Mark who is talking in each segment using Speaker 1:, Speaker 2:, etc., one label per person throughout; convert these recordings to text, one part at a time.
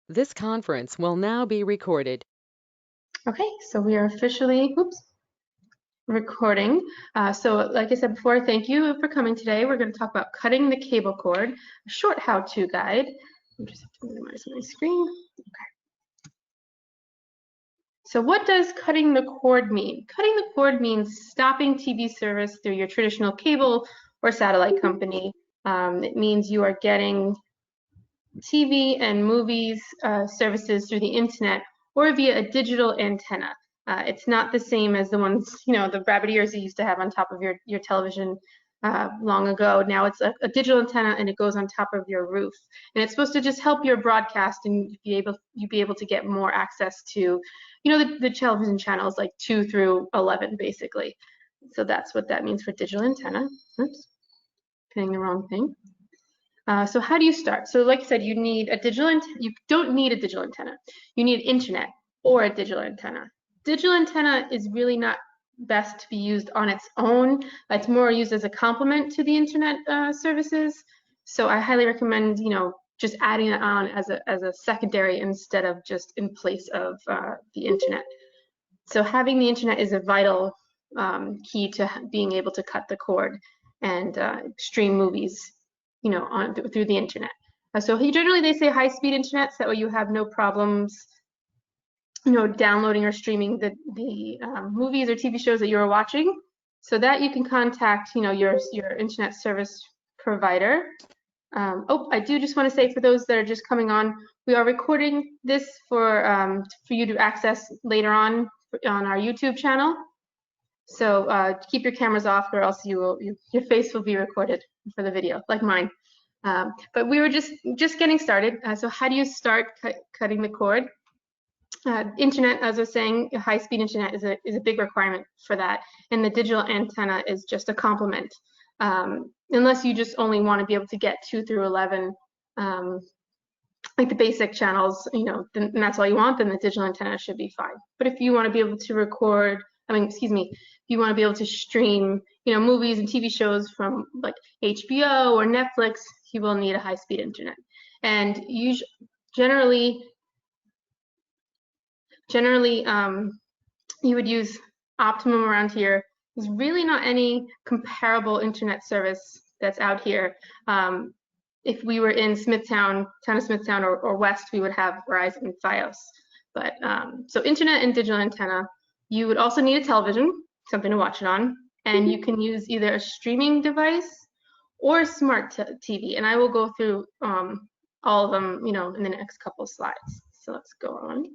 Speaker 1: This conference will now be recorded.
Speaker 2: Okay, so we are officially, recording. So like I said before, thank you for coming today. We're going to talk about cutting the cable cord, a short how-to guide. I just have to minimize my screen. Okay. So what does cutting the cord mean? Cutting the cord means stopping TV service through your traditional cable or satellite company. It means you are getting TV and movies services through the internet or via a digital antenna. It's not the same as the ones, the rabbit ears you used to have on top of your television long ago. Now it's a digital antenna and it goes on top of your roof. And it's supposed to just help your broadcast and you'd be able to get more access to, the television channels like 2 through 11, basically. So that's what that means for digital antenna. Oops, hitting the wrong thing. So how do you start? So like I said, you need a digital antenna. You don't need a digital antenna. You need internet or a digital antenna. Digital antenna is really not best to be used on its own. It's more used as a complement to the internet services. So I highly recommend, just adding it on as a secondary instead of just in place of the internet. So having the internet is a vital key to being able to cut the cord and stream movies through the internet. So generally they say high-speed internet, so that way you have no problems, downloading or streaming the movies or TV shows that you're watching. So that you can contact, your internet service provider. I do just want to say for those that are just coming on, we are recording this for you to access later on our YouTube channel. So keep your cameras off, or else your face will be recorded for the video, like mine. But we were just getting started. So how do you start cutting the cord? Internet, as I was saying, high-speed internet is a big requirement for that, and the digital antenna is just a complement. Unless you just only want to be able to get 2 through 11, like the basic channels, then that's all you want, then the digital antenna should be fine. But if you want to be able to record, if you want to be able to stream, movies and TV shows from like HBO or Netflix, you will need a high-speed internet. And generally, you would use Optimum around here. There's really not any comparable internet service that's out here. If we were in town of Smithtown or West, we would have Verizon and Fios. But so internet and digital antenna. You would also need a television, something to watch it on, and you can use either a streaming device or a smart TV. And I will go through all of them, in the next couple of slides. So let's go on.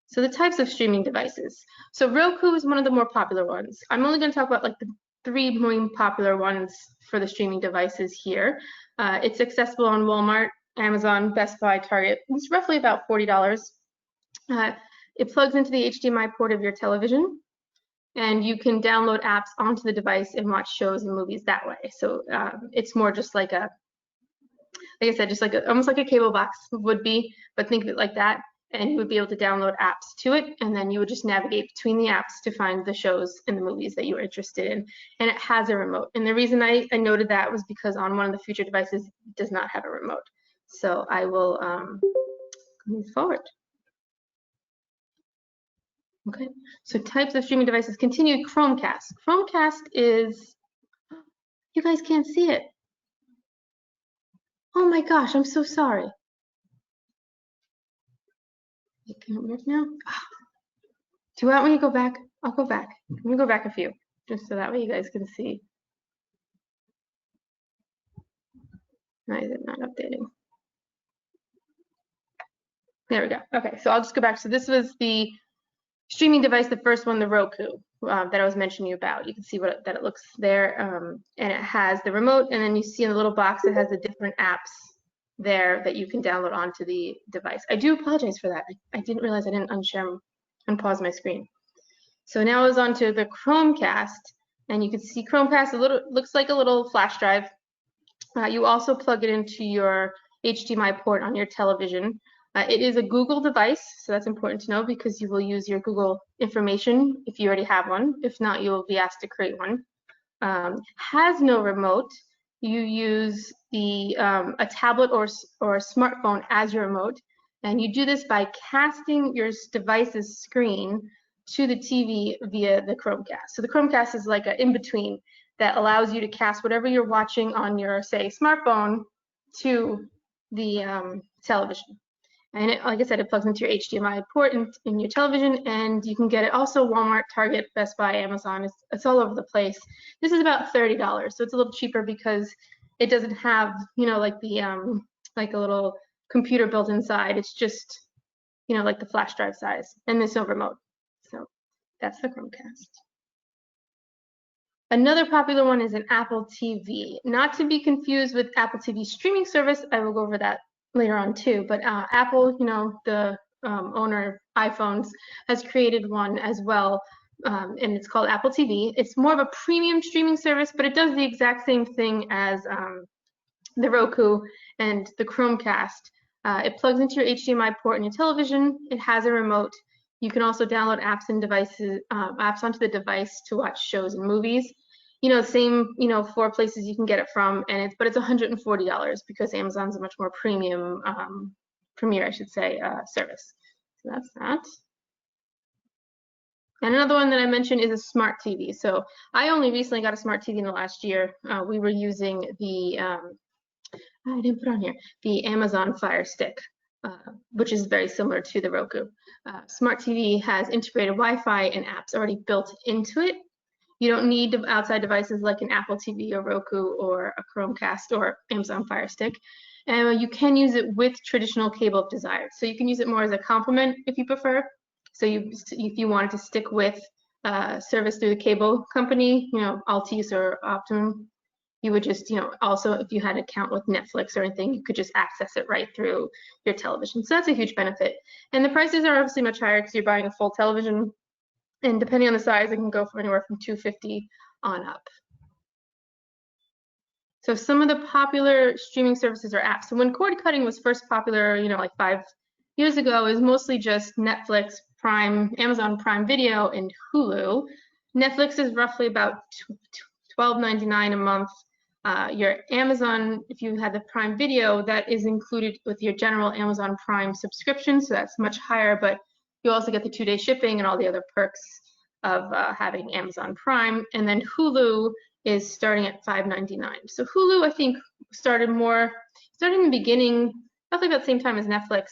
Speaker 2: So the types of streaming devices. So Roku is one of the more popular ones. I'm only going to talk about like the 3 main popular ones for the streaming devices here. It's accessible on Walmart, Amazon, Best Buy, Target. It's roughly about $40. It plugs into the HDMI port of your television, and you can download apps onto the device and watch shows and movies that way. So it's more just like like I said, just like almost like a cable box would be, but think of it like that. And you would be able to download apps to it, and then you would just navigate between the apps to find the shows and the movies that you were interested in. And it has a remote. And the reason I noted that was because on one of the future devices, it does not have a remote. So I will move forward. Okay, so types of streaming devices. Continue Chromecast. Chromecast is, you guys can't see it. Oh my gosh, I'm so sorry. It can't work now. Do you want me to go back? I'll go back. Let me go back a few, just so that way you guys can see. Why is it not updating? There we go. Okay, so I'll just go back. So this was the streaming device, the first one, the Roku, that I was mentioning you about. You can see that it looks there, and it has the remote, and then you see in the little box it has the different apps there that you can download onto the device. I do apologize for that. I didn't realize I didn't unpause my screen. So now it's onto the Chromecast, and you can see Chromecast looks like a little flash drive. You also plug it into your HDMI port on your television. It is a Google device, so that's important to know because you will use your Google information if you already have one. If not, you will be asked to create one. Has no remote. You use a tablet or a smartphone as your remote. And you do this by casting your device's screen to the TV via the Chromecast. So the Chromecast is like an in-between that allows you to cast whatever you're watching on your, say, smartphone to the television. And it, like I said, it plugs into your HDMI port in your television, and you can get it also Walmart, Target, Best Buy, Amazon. It's all over the place. This is about $30, so it's a little cheaper because it doesn't have, you know, like the like a little computer built inside. It's just, you know, like the flash drive size, and there's no remote. So that's the Chromecast. Another popular one is an Apple TV, not to be confused with Apple TV streaming service. I will go over that later on too, but Apple, you know, the owner of iPhones, has created one as well, and it's called Apple TV. It's more of a premium streaming service, but it does the exact same thing as the Roku and the Chromecast. It plugs into your HDMI port in your television. It has a remote. You can also download apps and devices, apps onto the device to watch shows and movies. You know, same, you know, 4 places you can get it from, and but it's $140 because Amazon's a much more premium, premier, I should say, service. So that's that. And another one that I mentioned is a smart TV. So I only recently got a smart TV in the last year. We were using the, I didn't put on here, the Amazon Fire Stick, which is very similar to the Roku. Smart TV has integrated Wi-Fi and apps already built into it. You don't need outside devices like an Apple TV or Roku or a Chromecast or Amazon Fire Stick. And you can use it with traditional cable if desired. So you can use it more as a complement if you prefer. So if you wanted to stick with service through the cable company, you know, Altice or Optimum, you would just, you know, also if you had an account with Netflix or anything, you could just access it right through your television. So that's a huge benefit. And the prices are obviously much higher because you're buying a full television. And depending on the size, it can go for anywhere from $250 on up. So some of the popular streaming services or apps. So when cord cutting was first popular, you know, like 5 years ago, it was mostly just Netflix, Prime, Amazon Prime Video, and Hulu. Netflix is roughly about $12.99 a month. Your Amazon, if you had the Prime Video, that is included with your general Amazon Prime subscription, so that's much higher, but you also get the 2-day shipping and all the other perks of having Amazon Prime. And then Hulu is starting at $5.99. So Hulu, I think, started in the beginning, roughly about the same time as Netflix,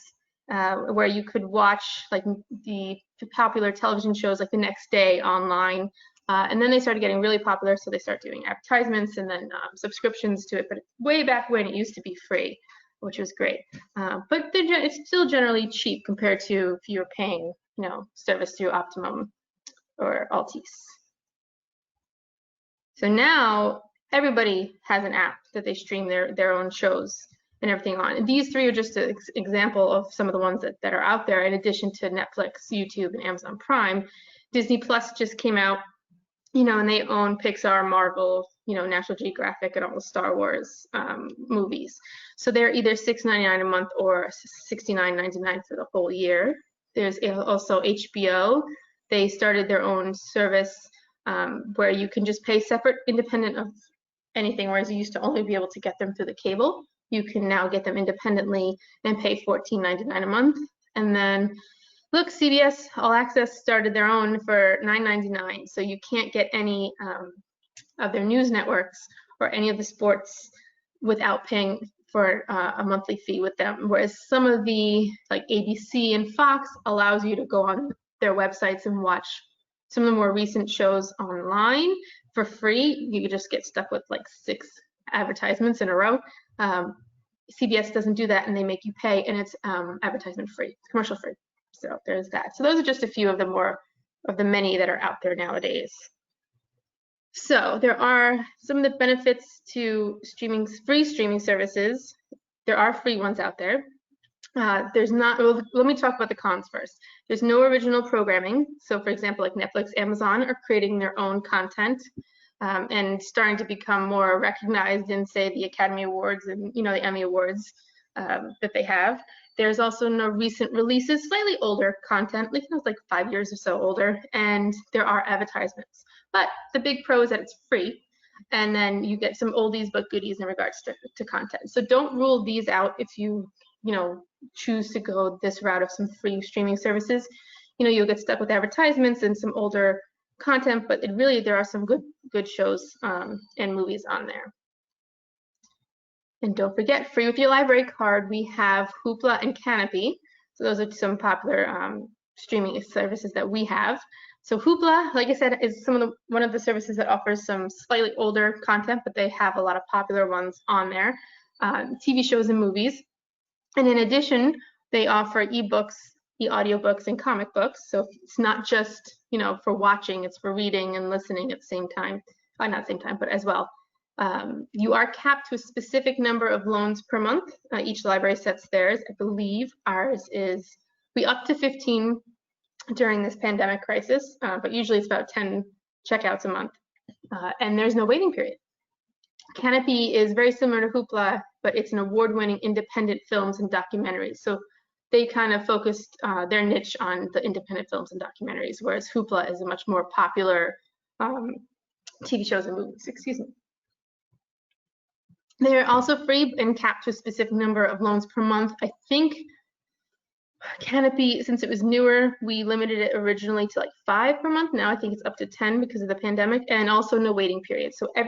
Speaker 2: where you could watch like the popular television shows like the next day online. And then they started getting really popular, so they start doing advertisements and then subscriptions to it. But way back when, it used to be free, which was great. But it's still generally cheap compared to if you were paying, you know, service through Optimum or Altice. So now everybody has an app that they stream their own shows and everything on. And these 3 are just an example of some of the ones that are out there in addition to Netflix, YouTube, and Amazon Prime. Disney Plus just came out, you know, and they own Pixar, Marvel, you know, National Geographic, and all the Star Wars movies. So they're either $6.99 a month or $69.99 for the whole year. There's also HBO. They started their own service where you can just pay separate, independent of anything, whereas you used to only be able to get them through the cable. You can now get them independently and pay $14.99 a month. And then look, CBS All Access started their own for $9.99, so you can't get any of their news networks or any of the sports without paying for a monthly fee with them. Whereas some of the, like ABC and Fox, allows you to go on their websites and watch some of the more recent shows online for free. You could just get stuck with like 6 advertisements in a row. CBS doesn't do that, and they make you pay, and it's advertisement free, commercial free. So there's that. So those are just a few of the many that are out there nowadays. So there are some of the benefits to free streaming services. There are free ones out there. There's not, well, let me talk about the cons first. There's no original programming. So for example, like Netflix, Amazon are creating their own content and starting to become more recognized in, say, the Academy Awards and, you know, the Emmy Awards that they have. There's also no recent releases, slightly older content, like 5 years or so older, and there are advertisements. But the big pro is that it's free, and then you get some oldies but goodies in regards to content. So don't rule these out if you choose to go this route of some free streaming services, you'll get stuck with advertisements and some older content, but there are some good shows and movies on there. And don't forget, free with your library card, we have Hoopla and Canopy. So those are some popular streaming services that we have. So Hoopla, like I said, is one of the services that offers some slightly older content, but they have a lot of popular ones on there, TV shows and movies. And in addition, they offer ebooks, e-audiobooks, and comic books. So it's not just for watching; it's for reading and listening at the same time. Not same time, but as well. You are capped to a specific number of loans per month. Each library sets theirs. I believe ours is up to 15 during this pandemic crisis, but usually it's about 10 checkouts a month, and there's no waiting period. Canopy is very similar to Hoopla, but it's an award-winning independent films and documentaries. So they kind of focused their niche on the independent films and documentaries, whereas Hoopla is a much more popular TV shows and movies. Excuse me. They're also free and capped to a specific number of loans per month. I think Canopy, since it was newer, we limited it originally to like 5 per month. Now I think it's up to 10 because of the pandemic, and also no waiting period. So if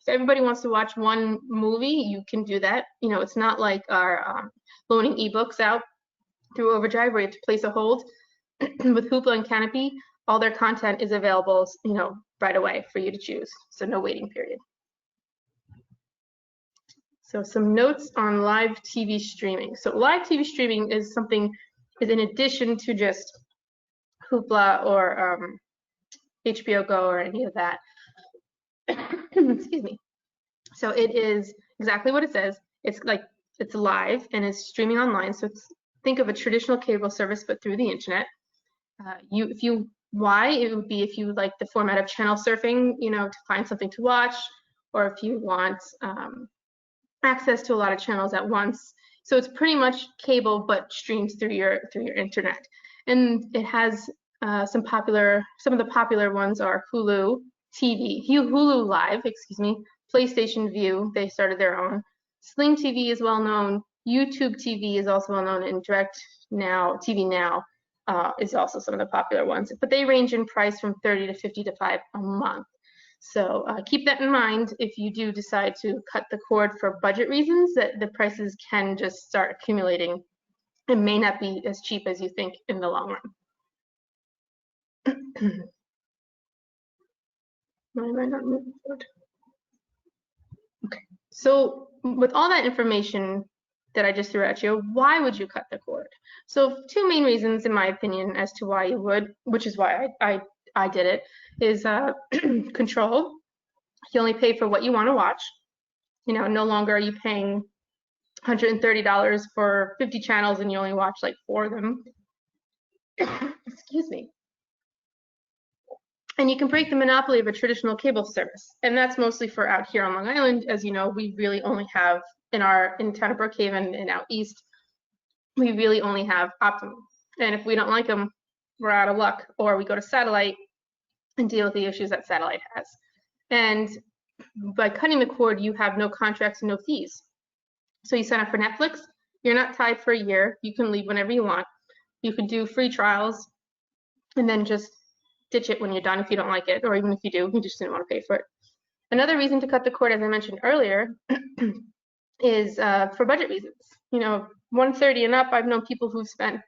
Speaker 2: everybody wants to watch one movie, you can do that. It's not like our loaning ebooks out through Overdrive where you have to place a hold. With Hoopla and Canopy, all their content is available, right away for you to choose. So no waiting period. So some notes on live TV streaming. So live TV streaming is in addition to just Hoopla or HBO Go or any of that. Excuse me. So it is exactly what it says. It's live and it's streaming online. So think of a traditional cable service, but through the internet. It would be if you like the format of channel surfing, to find something to watch, or if you want access to a lot of channels at once. So it's pretty much cable, but streams through your internet. And it has some of the popular ones are Hulu Live, PlayStation View, they started their own. Sling TV is well known. YouTube TV is also well known, and Direct Now TV Now is also some of the popular ones. But they range in price from $30 to $55 a month. So keep that in mind if you do decide to cut the cord for budget reasons, that the prices can just start accumulating. It may not be as cheap as you think in the long run. Why am I not moving forward? Okay, so with all that information that I just threw at you, why would you cut the cord? So 2 main reasons, in my opinion, as to why you would, which is why I did it, is control. You only pay for what you want to watch. No longer are you paying $130 for 50 channels and you only watch like 4 of them. Excuse me. And you can break the monopoly of a traditional cable service. And that's mostly for out here on Long Island. As you know, we really only have in town of Brookhaven and out east, we really only have Optimum. And if we don't like them, we're out of luck, or we go to satellite and deal with the issues that satellite has. And by cutting the cord, you have no contracts and no fees. So you sign up for Netflix, you're not tied for a year. You can leave whenever you want. You can do free trials and then just ditch it when you're done if you don't like it, or even if you do, you just didn't want to pay for it. Another reason to cut the cord, as I mentioned earlier, is for budget reasons. $130 and up, I've known people who've spent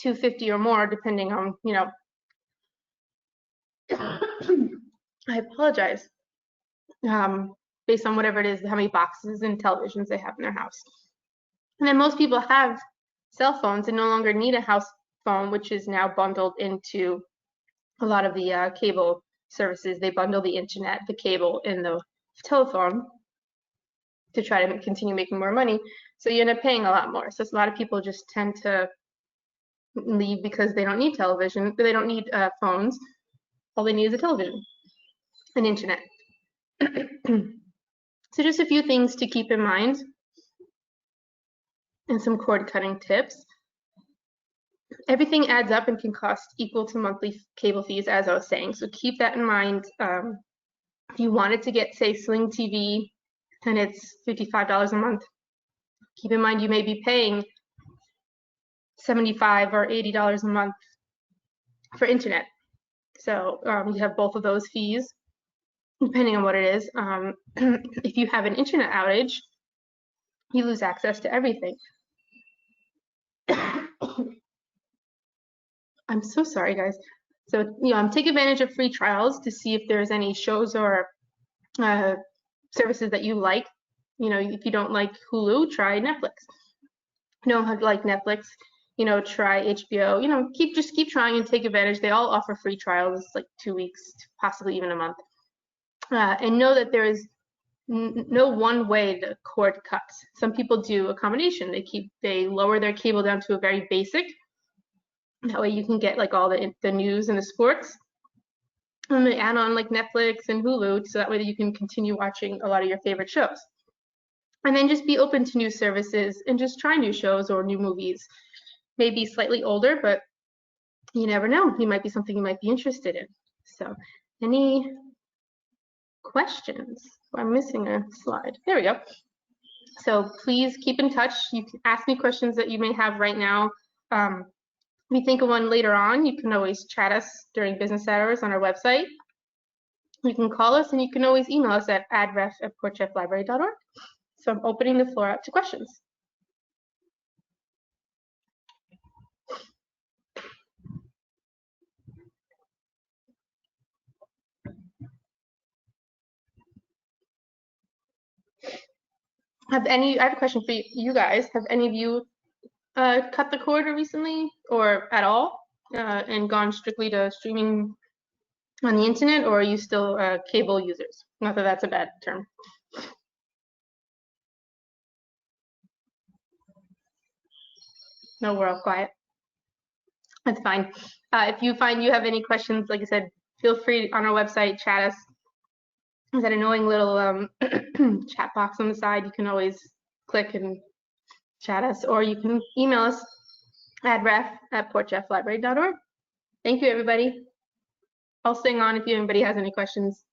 Speaker 2: $250 or more, depending on, I apologize, based on whatever it is, how many boxes and televisions they have in their house. And then most people have cell phones and no longer need a house phone, which is now bundled into a lot of the cable services. They bundle the internet, the cable, and the telephone to try to continue making more money. So you end up paying a lot more. So a lot of people just tend to leave because they don't need television, they don't need phones. All they need is a television and internet. So just a few things to keep in mind and some cord cutting tips. Everything adds up and can cost equal to monthly cable fees, as I was saying. So keep that in mind. If you wanted to get, say, Sling TV, and it's $55 a month, Keep in mind you may be paying $75 or $80 a month for internet. So you have both of those fees, depending on what it is. If you have an internet outage, you lose access to everything. I'm so sorry, guys. So, take advantage of free trials to see if there's any shows or services that you like. If you don't like Hulu, try Netflix. If you don't like Netflix, try HBO. Just keep trying and take advantage. They all offer free trials, like 2 weeks, possibly even a month. And know that there is no one way the cord cuts. Some people do a combination. They lower their cable down to a very basic. That way you can get like all the news and the sports. And they add on like Netflix and Hulu, so that way that you can continue watching a lot of your favorite shows. And then just be open to new services and just try new shows or new movies. Maybe slightly older, but you never know. It might be something you might be interested in. So, any questions? I'm missing a slide. There we go. So please keep in touch. You can ask me questions that you may have right now. If you think of one later on, you can always chat us during business hours on our website. You can call us, and you can always email us at adref@portcheflibrary.org. So I'm opening the floor up to questions. I have a question for you guys. Have any of you cut the cord recently or at all and gone strictly to streaming on the internet, or are you still cable users? Not that that's a bad term. No, we're all quiet. That's fine. If you find you have any questions, like I said, feel free on our website, chat us. There's that annoying little chat box on the side. You can always click and chat us, or you can email us at adref@portcheflibrary.org. Thank you, everybody. I'll sing on if anybody has any questions.